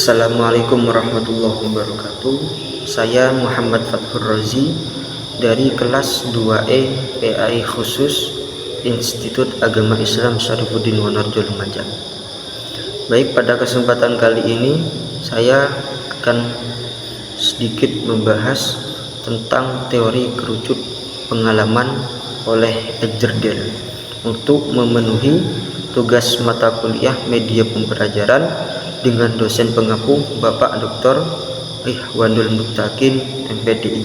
Assalamualaikum warahmatullahi wabarakatuh. Saya Muhammad Fathur Razi dari kelas 2E PAI khusus Institut Agama Islam Syarifuddin Wonorejo Lumajang. Baik, pada kesempatan kali ini saya akan sedikit membahas tentang teori kerucut pengalaman oleh Ejerdel untuk memenuhi tugas mata kuliah media pembelajaran dengan dosen pengampu Bapak Dr. Rihwanul Muttaqin MPDI.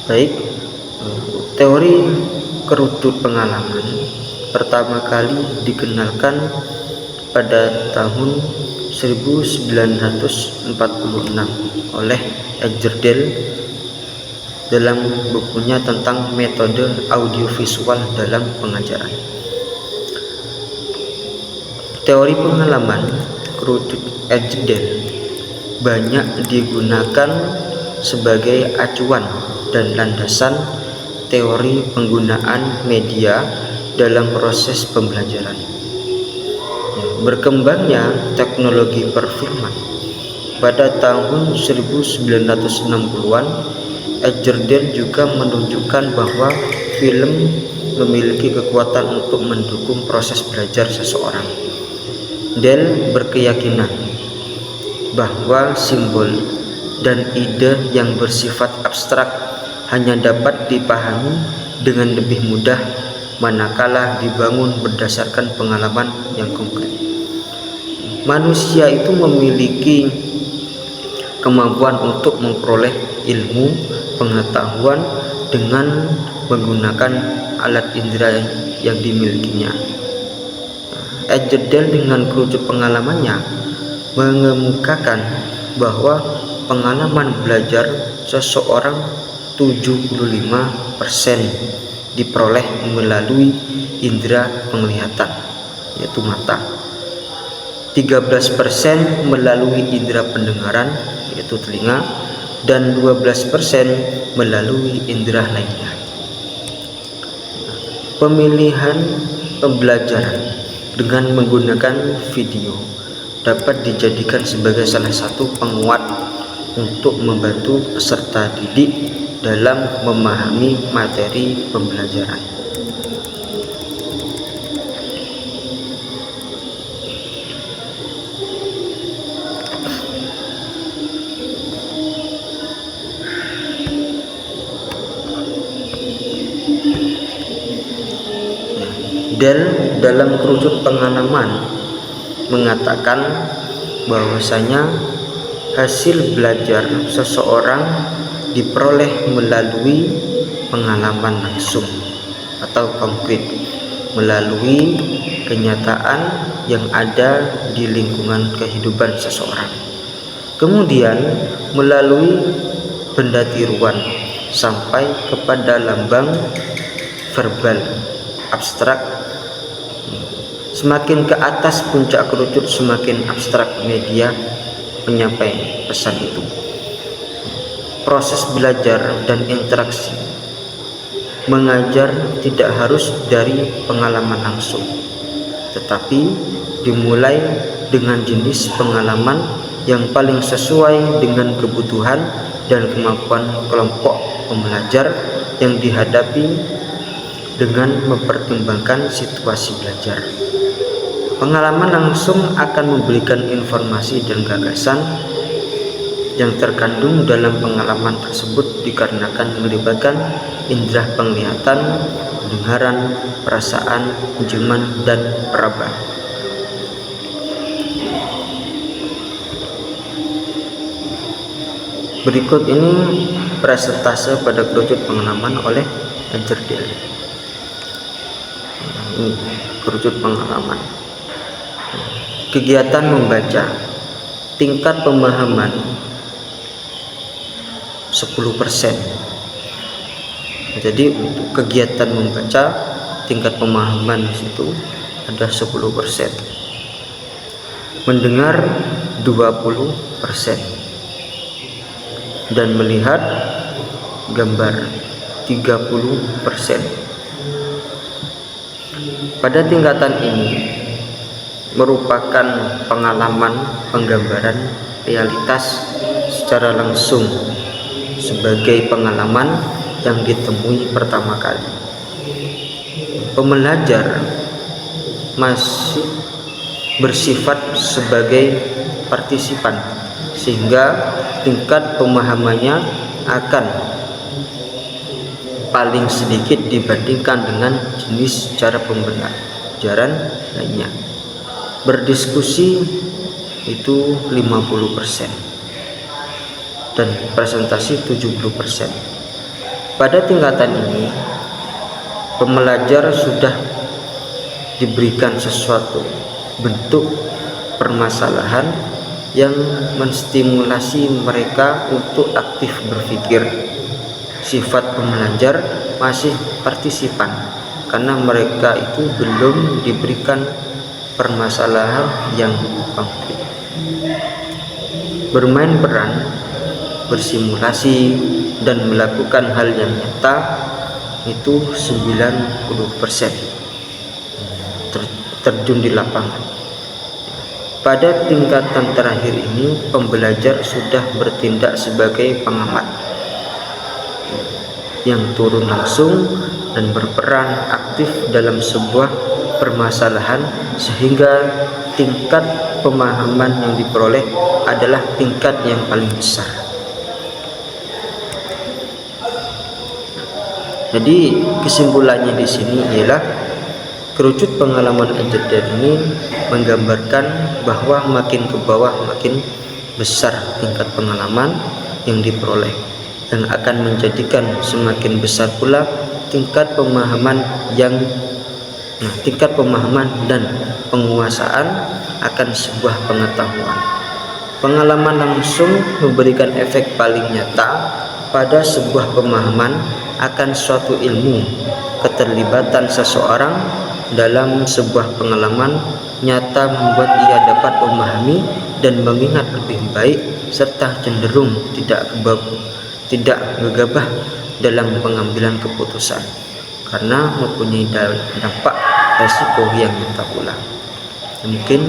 Baik, teori kerucut pengalaman pertama kali dikenalkan pada tahun 1946 oleh Ejerdel dalam bukunya tentang metode audiovisual dalam pengajaran. Teori pengalaman kerucut Ejerdel banyak digunakan sebagai acuan dan landasan teori penggunaan media dalam proses pembelajaran. Berkembangnya teknologi perfilman pada tahun 1960-an, Ejerdel juga menunjukkan bahwa film memiliki kekuatan untuk mendukung proses belajar seseorang. Del berkeyakinan bahwa simbol dan ide yang bersifat abstrak hanya dapat dipahami dengan lebih mudah manakala dibangun berdasarkan pengalaman yang konkret. Manusia itu memiliki kemampuan untuk memperoleh ilmu pengetahuan dengan menggunakan alat indera yang dimilikinya. Ejerdel dengan kerucut pengalamannya mengemukakan bahwa pengalaman belajar seseorang 75% diperoleh melalui indera penglihatan, yaitu mata, 13% melalui indera pendengaran, yaitu telinga, dan 12% melalui indera lainnya. Pemilihan pembelajaran dengan menggunakan video dapat dijadikan sebagai salah satu penguat untuk membantu peserta didik dalam memahami materi pembelajaran. Del dalam kerucut pengalaman mengatakan bahwasanya hasil belajar seseorang diperoleh melalui pengalaman langsung atau konkret, melalui kenyataan yang ada di lingkungan kehidupan seseorang, kemudian melalui benda tiruan sampai kepada lambang verbal abstrak. Semakin ke atas puncak kerucut, semakin abstrak media penyampaian pesan itu. Proses belajar dan interaksi mengajar tidak harus dari pengalaman langsung, tetapi dimulai dengan jenis pengalaman yang paling sesuai dengan kebutuhan dan kemampuan kelompok pembelajar yang dihadapi dengan mempertimbangkan situasi belajar. Pengalaman langsung akan memberikan informasi dan gagasan yang terkandung dalam pengalaman tersebut dikarenakan melibatkan indera penglihatan, pendengaran, perasaan, penciuman, dan peraba. Berikut ini presentase pada kerucut pengalaman oleh Ejerdel. Ini kerucut pengalaman. Kegiatan membaca, tingkat pemahaman 10%. Jadi untuk kegiatan membaca, tingkat pemahaman di situ ada 10%. Mendengar 20% dan melihat gambar 30%. Pada tingkatan ini merupakan pengalaman penggambaran realitas secara langsung sebagai pengalaman yang ditemui pertama kali. Pembelajar masih bersifat sebagai partisipan, sehingga tingkat pemahamannya akan paling sedikit dibandingkan dengan jenis cara pembelajaran lainnya. Berdiskusi itu 50% dan presentasi 70%. Pada tingkatan ini pembelajar sudah diberikan sesuatu bentuk permasalahan yang menstimulasi mereka untuk aktif berpikir. Sifat pembelajar masih partisipan karena mereka itu belum diberikan permasalahan yang konkret. Bermain peran, bersimulasi, dan melakukan hal yang nyata itu 90%. Terjun di lapangan. Pada tingkatan terakhir ini, pembelajar sudah bertindak sebagai pengamat yang turun langsung dan berperan aktif dalam sebuah permasalahan, sehingga tingkat pemahaman yang diperoleh adalah tingkat yang paling besar. Jadi kesimpulannya di sini ialah kerucut pengalaman Al-Jaddad ini menggambarkan bahwa makin ke bawah makin besar tingkat pengalaman yang diperoleh, yang akan menjadikan semakin besar pula tingkat pemahaman dan penguasaan akan sebuah pengetahuan. Pengalaman langsung memberikan efek paling nyata pada sebuah pemahaman akan suatu ilmu. Keterlibatan seseorang dalam sebuah pengalaman nyata membuat ia dapat memahami dan mengingat lebih baik, serta cenderung tidak gegabah dalam pengambilan keputusan karena mempunyai dampak resiko yang nyata pula. Mungkin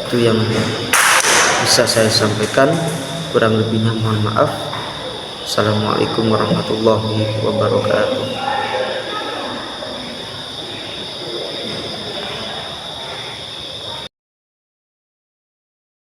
itu yang bisa saya sampaikan, kurang lebihnya mohon maaf. Assalamualaikum warahmatullahi wabarakatuh.